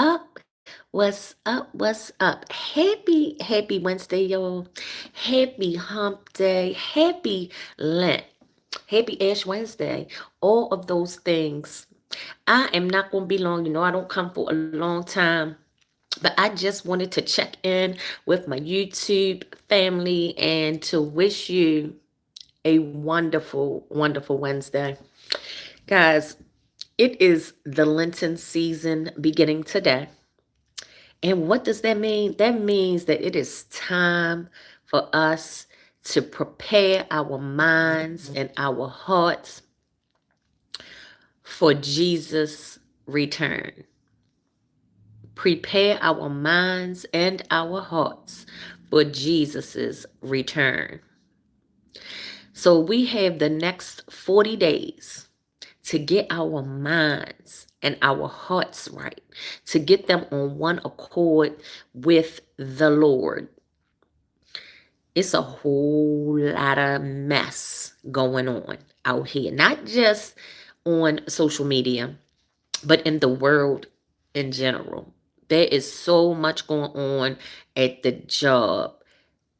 up? What's up? What's up? Happy Wednesday, y'all. Happy hump day. Happy Lent. Happy Ash Wednesday. All of those things. I am not going to be long. I don't come for a long time. But I just wanted to check in with my YouTube family and to wish you a wonderful, wonderful Wednesday. Guys, it is the Lenten season beginning today. And what does that mean? That means that it is time for us to prepare our minds and our hearts for Jesus' return. Prepare our minds and our hearts for Jesus' return. So we have the next 40 days to get our minds and our hearts right, to get them on one accord with the Lord. It's a whole lot of mess going on out here, not just on social media, but in the world in general. There is so much going on at the job,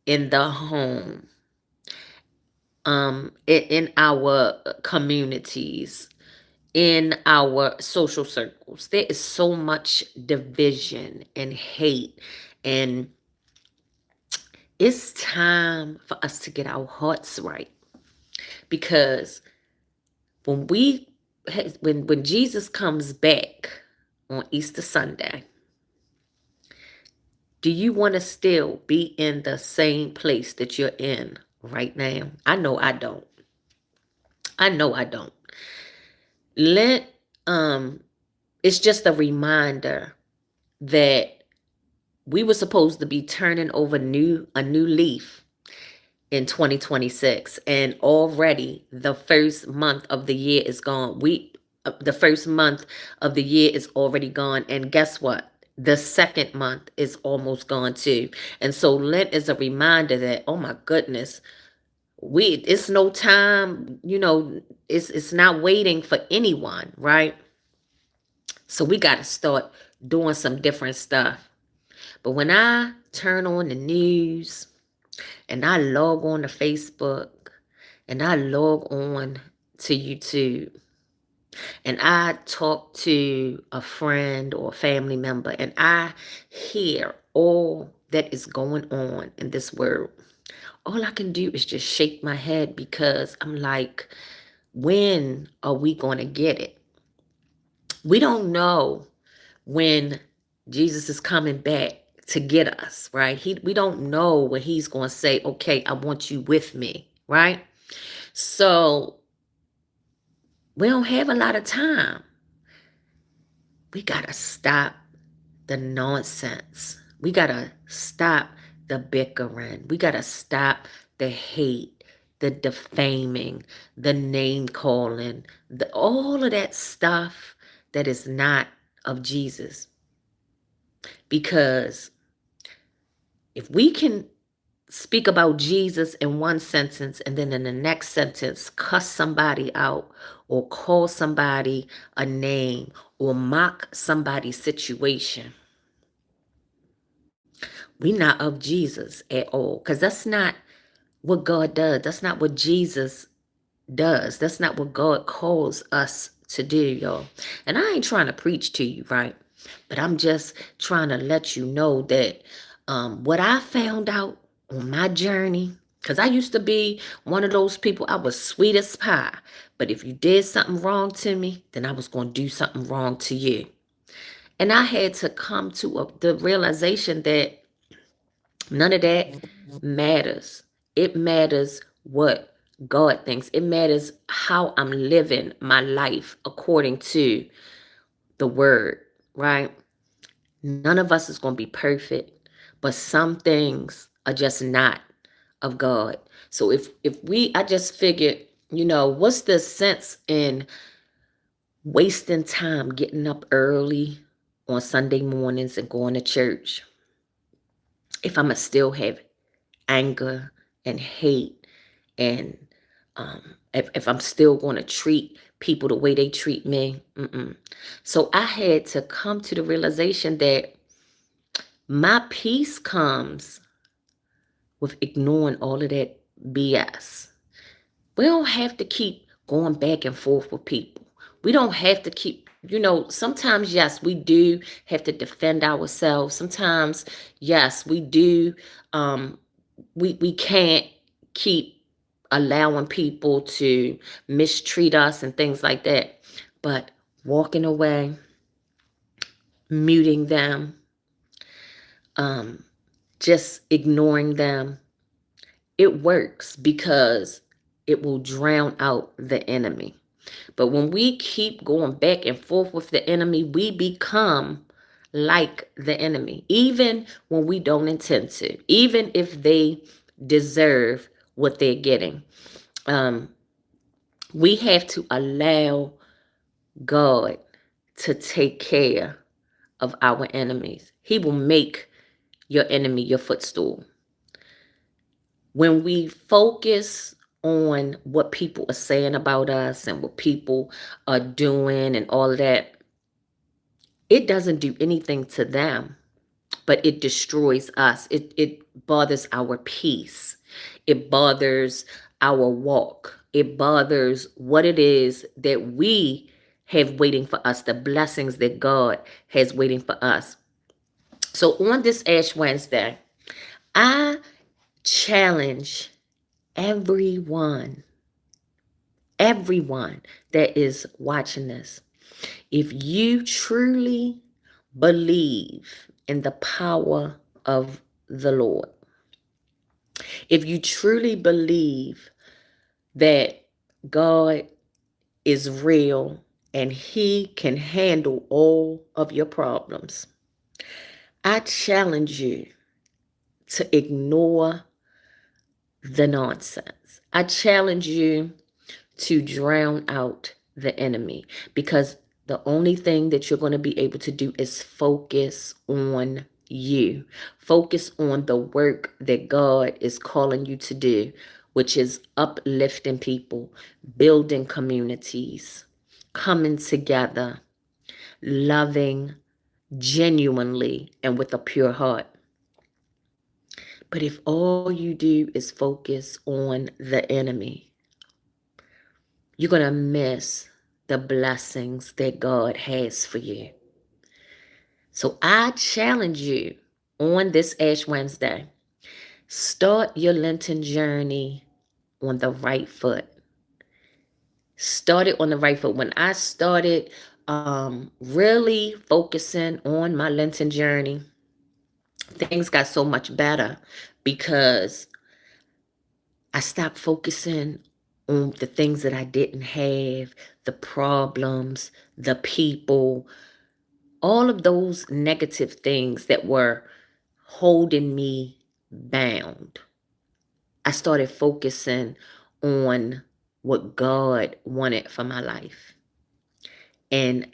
in the home, in our communities, in our social circles. There is so much division and hate, and it's time for us to get our hearts right, because when when Jesus comes back on Easter Sunday, do you want to still be in the same place that you're in right now? I know I don't. I know I don't. Let it's just a reminder that we were supposed to be turning over a new leaf in 2026, and already the first month of the year is gone. The first month of the year is already gone, and guess what? The second month is almost gone too. And so Lent is a reminder that, oh my goodness, it's no time, it's not waiting for anyone, right? So we got to start doing some different stuff. But when I turn on the news and I log on to Facebook and I log on to YouTube and I talk to a friend or a family member and I hear all that is going on in this world, all I can do is just shake my head, because I'm like, when are we going to get it? We don't know when Jesus is coming back to get us, right? We don't know when he's going to say, okay, I want you with me, right? So we don't have a lot of time. We got to stop the nonsense. We got to stop the bickering. We got to stop the hate, the defaming, the name calling, all of that stuff that is not of Jesus. Because if we can speak about Jesus in one sentence and then in the next sentence cuss somebody out or call somebody a name or mock somebody's situation, we not of Jesus at all, because that's not what God does. That's not what Jesus does. That's not what God calls us to do, y'all. And I ain't trying to preach to you, right? But I'm just trying to let you know that what I found out on my journey, because I used to be one of those people, I was sweet as pie. But if you did something wrong to me, then I was going to do something wrong to you. And I had to come to the realization that none of that matters. It matters what God thinks. It matters how I'm living my life according to the word, right? None of us is going to be perfect, but some things are just not of God. So I just figured, what's the sense in wasting time getting up early on Sunday mornings and going to church if I'm going to still have anger and hate, and if I'm still going to treat people the way they treat me. Mm-mm. So I had to come to the realization that my peace comes with ignoring all of that BS. We don't have to keep going back and forth with people. We don't have to keep, sometimes, yes, we do have to defend ourselves. Sometimes, yes, we do. Um, we can't keep allowing people to mistreat us and things like that. But walking away, muting them, um, just ignoring them, it works because it will drown out the enemy. But when we keep going back and forth with the enemy, we become like the enemy, even when we don't intend to, even if they deserve what they're getting. Um, we have to allow God to take care of our enemies. He will make your enemy your footstool. When we focus on what people are saying about us and what people are doing and all of that, it doesn't do anything to them, but it destroys us. It bothers our peace. It bothers our walk. It bothers what it is that we have waiting for us, the blessings that God has waiting for us. So on this Ash Wednesday, I challenge everyone, everyone that is watching this. If you truly believe in the power of the Lord, if you truly believe that God is real and He can handle all of your problems, I challenge you to ignore the nonsense. I challenge you to drown out the enemy, because the only thing that you're going to be able to do is focus on you. Focus on the work that God is calling you to do, which is uplifting people, building communities, coming together, loving genuinely and with a pure heart. But if all you do is focus on the enemy, you're going to miss the blessings that God has for you. So I challenge you on this Ash Wednesday, start your Lenten journey on the right foot. Start it on the right foot. When I started really focusing on my Lenten journey, things got so much better because I stopped focusing on the things that I didn't have, the problems, the people, all of those negative things that were holding me bound. I started focusing on what God wanted for my life. And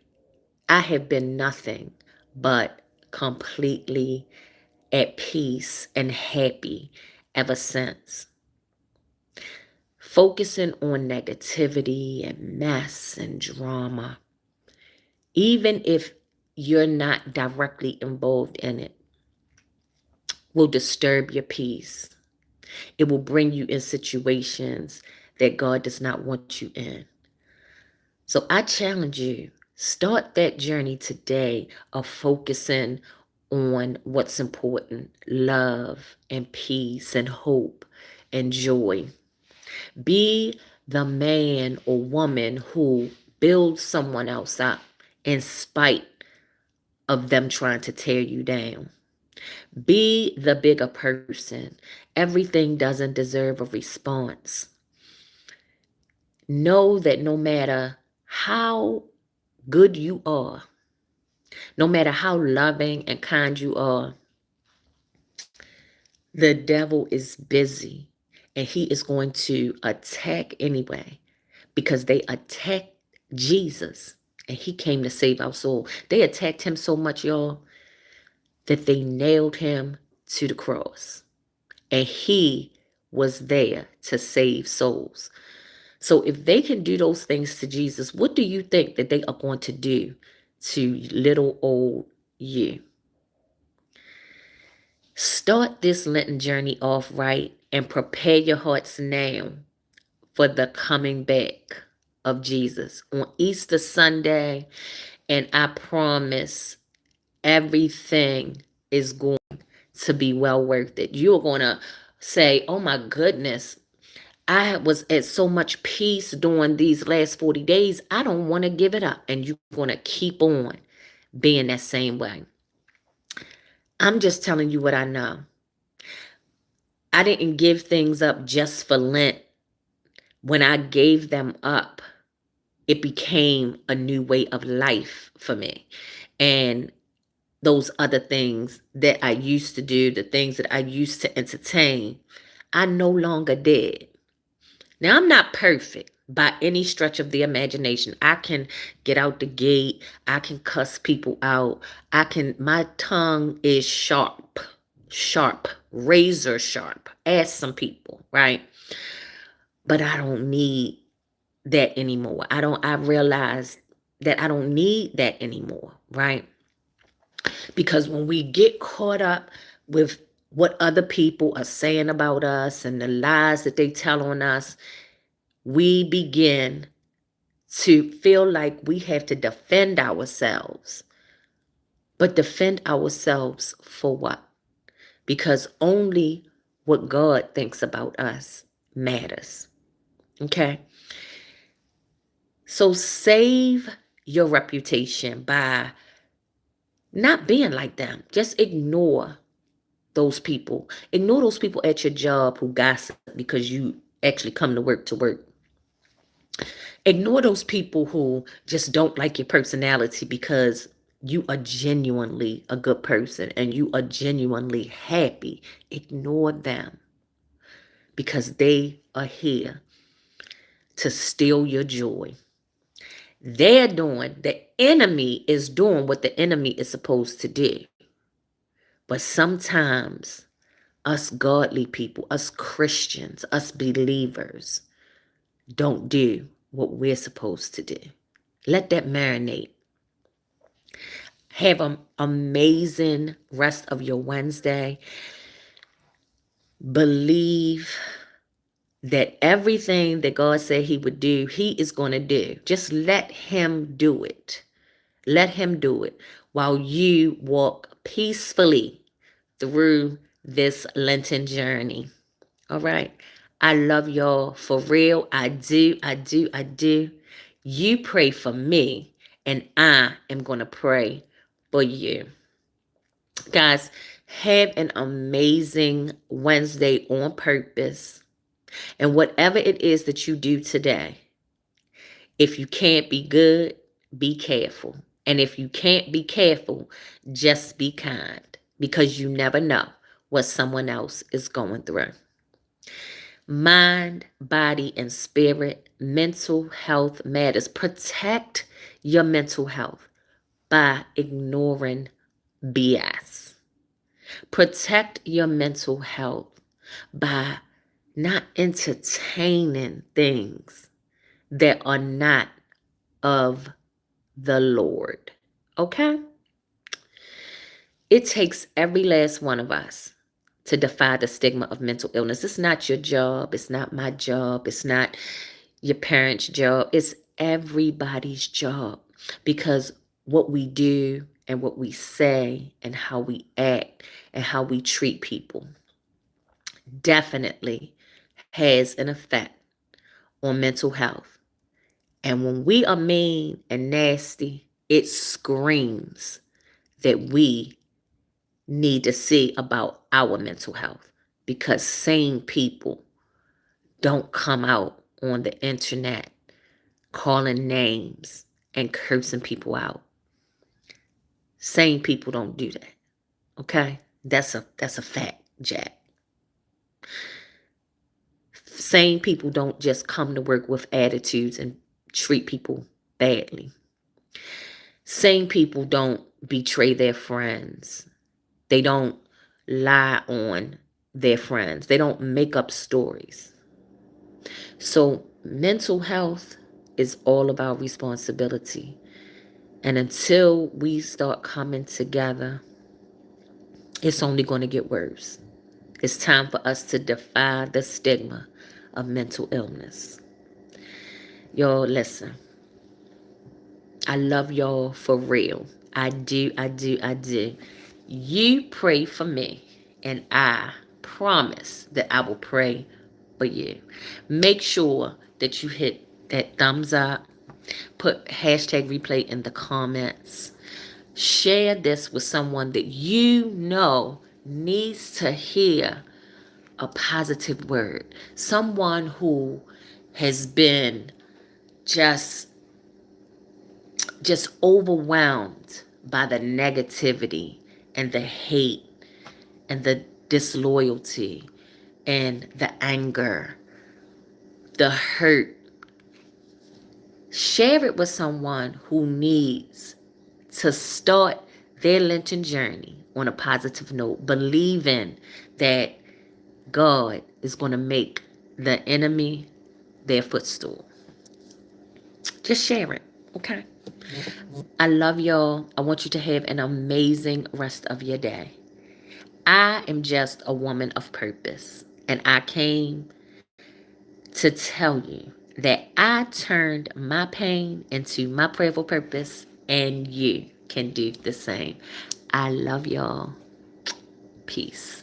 I have been nothing but completely at peace and happy ever since. Focusing on negativity and mess and drama, even if you're not directly involved in it, will disturb your peace. It will bring you in situations that God does not want you in. So I challenge you, start that journey today of focusing on what's important: love and peace and hope and joy. Be the man or woman who builds someone else up in spite of them trying to tear you down. Be the bigger person. Everything doesn't deserve a response. Know that no matter how good you are, no matter how loving and kind you are, the devil is busy and he is going to attack anyway, because they attacked Jesus and he came to save our soul. They attacked him so much, y'all, that they nailed him to the cross. And he was there to save souls. So if they can do those things to Jesus, what do you think that they are going to do to little old you? Start this Lenten journey off right and prepare your hearts now for the coming back of Jesus on Easter Sunday. And I promise everything is going to be well worth it. You're going to say, oh my goodness, I was at so much peace during these last 40 days. I don't want to give it up. And you're going to keep on being that same way. I'm just telling you what I know. I didn't give things up just for Lent. When I gave them up, it became a new way of life for me. And those other things that I used to do, the things that I used to entertain, I no longer did. Now, I'm not perfect by any stretch of the imagination. I can get out the gate. I can cuss people out. My tongue is sharp, razor sharp. Ask some people, right? But I don't need that anymore. I realize that I don't need that anymore, right? Because when we get caught up with what other people are saying about us and the lies that they tell on us, we begin to feel like we have to defend ourselves. But defend ourselves for what? Because only what God thinks about us matters. Okay? So save your reputation by not being like them. Just ignore those people. Ignore those people at your job who gossip because you actually come to work. Ignore those people who just don't like your personality because you are genuinely a good person and you are genuinely happy. Ignore them because they are here to steal your joy. The enemy is doing what the enemy is supposed to do. But sometimes us godly people, us Christians, us believers don't do what we're supposed to do. Let that marinate. Have an amazing rest of your Wednesday. Believe that everything that God said he would do, he is going to do. Just let him do it. Let him do it while you walk peacefully through this Lenten journey. All right. I love y'all for real. I do. You pray for me and I am going to pray for you. Guys, have an amazing Wednesday on purpose. And whatever it is that you do today, if you can't be good, be careful. And if you can't be careful, just be kind because you never know what someone else is going through. Mind, body, and spirit, mental health matters. Protect your mental health by ignoring BS. Protect your mental health by not entertaining things that are not of the Lord. Okay? It takes every last one of us to defy the stigma of mental illness. It's not your job. It's not my job. It's not your parents' job. It's everybody's job because what we do and what we say and how we act and how we treat people definitely has an effect on mental health. And when we are mean and nasty, it screams that we need to see about our mental health because sane people don't come out on the internet calling names and cursing people out. Sane people don't do that. Okay? That's a fact, Jack. Sane people don't just come to work with attitudes and treat people badly. Sane people don't betray their friends. They don't lie on their friends. They don't make up stories. So Mental health is all about responsibility. And until we start coming together, it's only going to get worse. It's time for us to defy the stigma of mental illness. Y'all, listen. I love y'all for real. I do, I do, I do. You pray for me, and I promise that I will pray for you. Make sure that you hit that thumbs up, put hashtag replay in the comments. Share this with someone that you know needs to hear a positive word. Someone who has been just overwhelmed by the negativity and the hate and the disloyalty and the anger, the hurt. Share it with someone who needs to start their Lenten journey on a positive note, believing that God is going to make the enemy their footstool. Just share it, okay? I love y'all. I want you to have an amazing rest of your day. I am just a woman of purpose, and I came to tell you that I turned my pain into my prayerful purpose, and you can do the same. I love y'all. Peace.